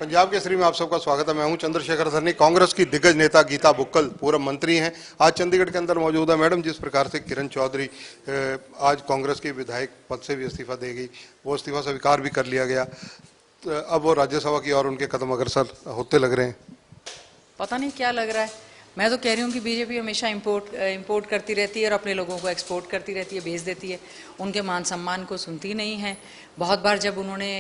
पंजाब केसरी में आप सबका स्वागत है। मैं हूं चंद्रशेखर धरनी। कांग्रेस की दिग्गज नेता गीता बुक्कल पूर्व मंत्री हैं, आज चंडीगढ़ के अंदर मौजूद है। मैडम, जिस प्रकार से किरण चौधरी आज कांग्रेस के विधायक पद से भी इस्तीफा देगी, वो इस्तीफा स्वीकार भी कर लिया गया, तो अब वो राज्यसभा की ओर उनके कदम अग्रसर होते लग रहे हैं। पता नहीं क्या लग रहा है। मैं तो कह रही हूँ कि बीजेपी हमेशा इंपोर्ट करती रहती है और अपने लोगों को एक्सपोर्ट करती रहती है, भेज देती है, उनके मान सम्मान को सुनती नहीं है। बहुत बार जब उन्होंने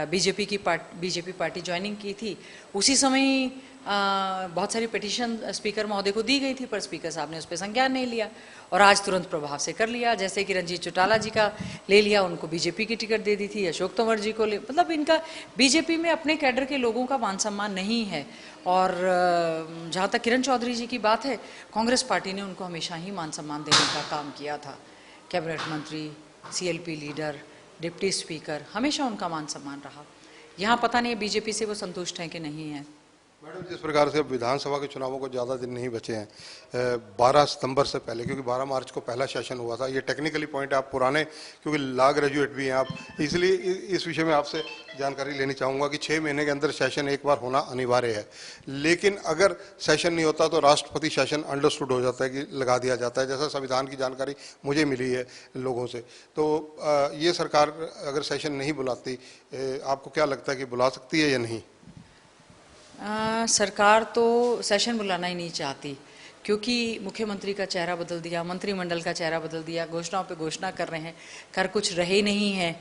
बीजेपी पार्टी ज्वाइनिंग की थी, उसी समय ही बहुत सारी पिटीशन स्पीकर महोदय को दी गई थी, पर स्पीकर साहब ने उस पर संज्ञान नहीं लिया और आज तुरंत प्रभाव से कर लिया। जैसे कि रंजीत चौटाला जी का ले लिया, उनको बीजेपी की टिकट दे दी थी, अशोक तंवर जी को मतलब इनका बीजेपी में अपने कैडर के लोगों का मान सम्मान नहीं है। और जहाँ तक किरण चौधरी जी की बात है, कांग्रेस पार्टी ने उनको हमेशा ही मान सम्मान देने का काम किया था। कैबिनेट मंत्री, सीएलपी लीडर, डिप्टी स्पीकर, हमेशा उनका मान सम्मान रहा। यहाँ पता नहीं बीजेपी से वो संतुष्ट हैं कि नहीं है। मैडम, जिस प्रकार से अब विधानसभा के चुनावों को ज़्यादा दिन नहीं बचे हैं, 12 सितंबर से पहले, क्योंकि 12 मार्च को पहला सेशन हुआ था, ये टेक्निकली पॉइंट आप पुराने, क्योंकि लॉ ग्रेजुएट भी हैं आप, इसलिए इस विषय में आपसे जानकारी लेनी चाहूँगा कि 6 महीने के अंदर सेशन एक बार होना अनिवार्य है, लेकिन अगर सेशन नहीं होता तो राष्ट्रपति सेशन अंडरस्टूड हो जाता है कि लगा दिया जाता है, जैसा संविधान की जानकारी मुझे मिली है लोगों से। तो ये सरकार अगर सेशन नहीं बुलाती, आपको क्या लगता है कि बुला सकती है या नहीं? सरकार तो सेशन बुलाना ही नहीं चाहती, क्योंकि मुख्यमंत्री का चेहरा बदल दिया, मंत्रिमंडल का चेहरा बदल दिया, घोषणाओं पे घोषणा कर रहे हैं, कर कुछ रहे नहीं है,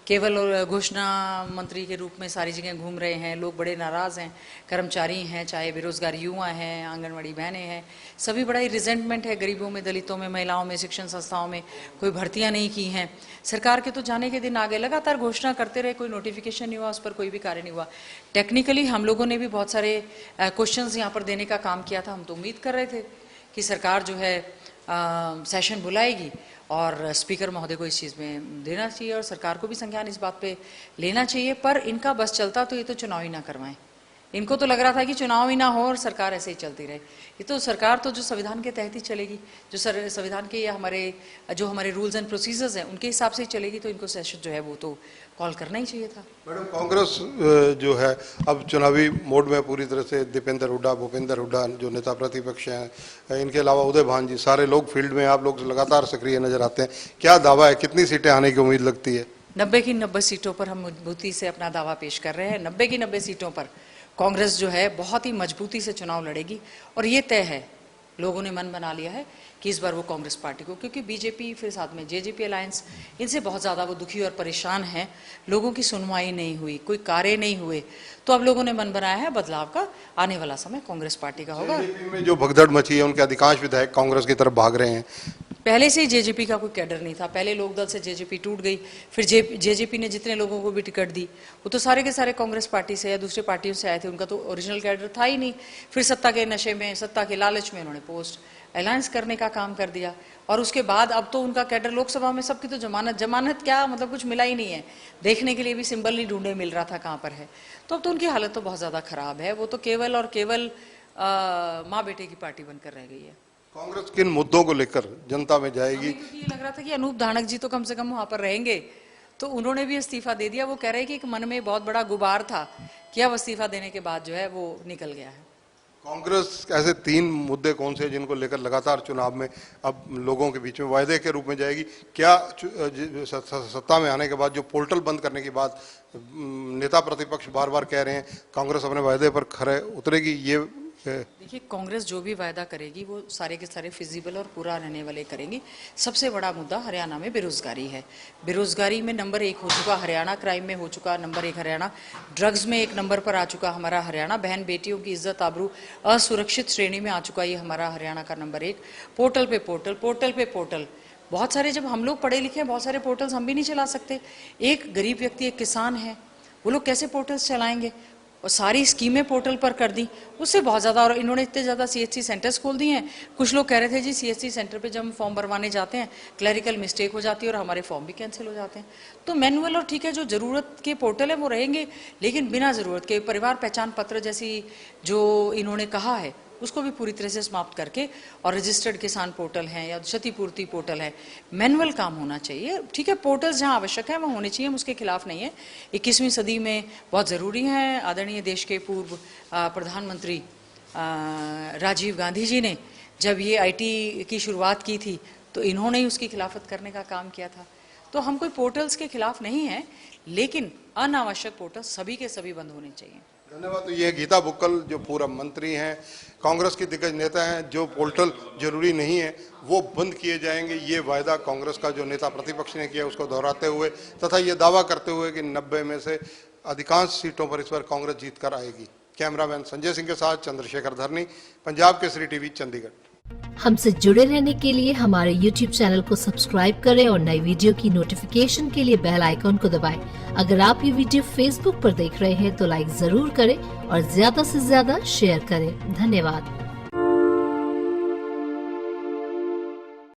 केवल घोषणा मंत्री के रूप में सारी जगह घूम रहे हैं। लोग बड़े नाराज़ हैं, कर्मचारी हैं, चाहे बेरोजगार युवा हैं, आंगनवाड़ी बहनें हैं, सभी बड़ा ही रिजेंटमेंट है। गरीबों में, दलितों में, महिलाओं में, शिक्षण संस्थाओं में कोई भर्तियां नहीं की हैं। सरकार के तो जाने के दिन आ गए, लगातार घोषणा करते रहे, कोई नोटिफिकेशन नहीं हुआ, उस पर कोई भी कार्य नहीं हुआ। टेक्निकली हम लोगों ने भी बहुत सारे क्वेश्चंस यहाँ पर देने का काम किया था। हम तो उम्मीद कर रहे थे कि सरकार जो है सेशन बुलाएगी और स्पीकर महोदय को इस चीज़ में देना चाहिए और सरकार को भी संज्ञान इस बात पे लेना चाहिए। पर इनका बस चलता तो ये तो चुनाव ही ना करवाएं। इनको तो लग रहा था कि चुनाव ही ना हो और सरकार ऐसे ही चलती रहे। ये तो सरकार तो जो संविधान के तहत ही चलेगी, जो संविधान के या हमारे रूल्स एंड प्रोसीजर्स हैं उनके हिसाब से ही चलेगी, तो इनको सेशन जो है वो तो कॉल करना ही चाहिए था। मैडम, कांग्रेस जो है अब चुनावी मोड में पूरी तरह से, दीपेंद्र हुड्डा, भूपेंद्र हुड्डा जो नेता प्रतिपक्ष हैं, इनके अलावा उदय भान जी, सारे लोग फील्ड में, आप लोग लगातार सक्रिय नजर आते हैं। क्या दावा है, कितनी सीटें आने की उम्मीद लगती है? 90 की 90 सीटों पर हम मजबूती से अपना दावा पेश कर रहे हैं। 90 की 90 सीटों पर कांग्रेस जो है बहुत ही मजबूती से चुनाव लड़ेगी और ये तय है, लोगों ने मन बना लिया है कि इस बार वो कांग्रेस पार्टी को, क्योंकि बीजेपी फिर साथ में जेजेपी अलायंस, इनसे बहुत ज़्यादा वो दुखी और परेशान हैं। लोगों की सुनवाई नहीं हुई, कोई कार्य नहीं हुए, तो अब लोगों ने मन बनाया है बदलाव का। आने वाला समय कांग्रेस पार्टी का होगा। जेजेपी में जो भगदड़ मची है, उनके अधिकांश विधायक कांग्रेस की तरफ भाग रहे हैं। पहले से ही जेजेपी का कोई कैडर नहीं था। पहले लोकदल से जेजेपी टूट गई, फिर जेजेपी ने जितने लोगों को भी टिकट दी वो तो सारे के सारे कांग्रेस पार्टी से या दूसरी पार्टियों से आए थे, उनका तो ओरिजिनल कैडर था ही नहीं। फिर सत्ता के नशे में, सत्ता के लालच में उन्होंने पोस्ट अलायंस करने का काम कर दिया और उसके बाद अब तो उनका कैडर लोकसभा में सबकी तो जमानत क्या, मतलब कुछ मिला ही नहीं है, देखने के लिए भी सिंबल नहीं ढूंढे मिल रहा था कहाँ पर है। तो अब तो उनकी हालत तो बहुत ज़्यादा खराब है। वो तो केवल और केवल माँ बेटे की पार्टी बनकर रह गई है। कांग्रेस किन मुद्दों को लेकर जनता में जाएगी? ये लग रहा था कि अनूप धानक जी तो कम से कम वहां पर रहेंगे, तो उन्होंने भी इस्तीफा दे दिया। वो कह रहे हैं कि एक मन में बहुत बड़ा गुबार था कि अब इस्तीफा देने के बाद जो है वो निकल गया है। कांग्रेस ऐसे 3 मुद्दे कौन से हैं जिनको लेकर लगातार चुनाव में अब लोगों के बीच में वायदे के रूप में जाएगी? क्या सत्ता में आने के बाद जो पोर्टल बंद करने के बाद नेता प्रतिपक्ष बार बार कह रहे हैं कांग्रेस अपने वायदे पर खरे उतरेगी? ये देखिए, कांग्रेस जो भी वायदा करेगी वो सारे के सारे फिजिबल और पूरा रहने वाले करेंगी। सबसे बड़ा मुद्दा हरियाणा में बेरोजगारी है। बेरोजगारी में नंबर 1 हो चुका हरियाणा, क्राइम में हो चुका नंबर 1 हरियाणा, ड्रग्स में 1 नंबर पर आ चुका हमारा हरियाणा, बहन बेटियों की इज्जत आबरू असुरक्षित श्रेणी में आ चुका ये हमारा हरियाणा का नंबर 1। पोर्टल पे पोर्टल, बहुत सारे, जब हम लोग पढ़े लिखे हैं, बहुत सारे पोर्टल्स हम भी नहीं चला सकते। एक गरीब व्यक्ति, एक किसान है, वो लोग कैसे पोर्टल्स चलाएंगे? और सारी स्कीमें पोर्टल पर कर दी, उससे बहुत ज़्यादा। और इन्होंने इतने ज़्यादा सीएचसी सेंटर्स खोल दिए हैं। कुछ लोग कह रहे थे जी सीएचसी सेंटर पे जब हम फॉर्म भरवाने जाते हैं क्लरिकल मिस्टेक हो जाती है और हमारे फॉर्म भी कैंसिल हो जाते हैं। तो मैनुअल और ठीक है, जो ज़रूरत के पोर्टल है वो रहेंगे, लेकिन बिना ज़रूरत के परिवार पहचान पत्र जैसी जो इन्होंने कहा है उसको भी पूरी तरह से समाप्त करके और रजिस्टर्ड किसान पोर्टल है या क्षतिपूर्ति पोर्टल है, मैनुअल काम होना चाहिए। ठीक है, पोर्टल्स जहां आवश्यक है वहां होने चाहिए, हम उसके खिलाफ नहीं है। 21वीं सदी में बहुत ज़रूरी है। आदरणीय देश के पूर्व प्रधानमंत्री राजीव गांधी जी ने जब ये IT की शुरुआत की थी तो इन्होंने ही उसकी खिलाफत करने का काम किया था। तो हम कोई पोर्टल्स के खिलाफ नहीं हैं, लेकिन अनावश्यक पोर्टल सभी के सभी बंद होने चाहिए। धन्यवाद। तो ये गीता बुक्कल जो पूर्व मंत्री हैं, कांग्रेस के दिग्गज नेता हैं, जो पोर्टल जरूरी नहीं है वो बंद किए जाएंगे, ये वायदा कांग्रेस का जो नेता प्रतिपक्ष ने किया उसको दोहराते हुए तथा ये दावा करते हुए कि 90 में से अधिकांश सीटों पर इस बार कांग्रेस जीत कर आएगी। कैमरामैन संजय सिंह के साथ चंद्रशेखर धरनी, पंजाब केसरी टीवी, चंडीगढ़। हमसे जुड़े रहने के लिए हमारे YouTube चैनल को सब्सक्राइब करें और नई वीडियो की नोटिफिकेशन के लिए बेल आइकॉन को दबाएं। अगर आप ये वीडियो Facebook पर देख रहे हैं तो लाइक जरूर करें और ज्यादा से ज्यादा शेयर करें। धन्यवाद।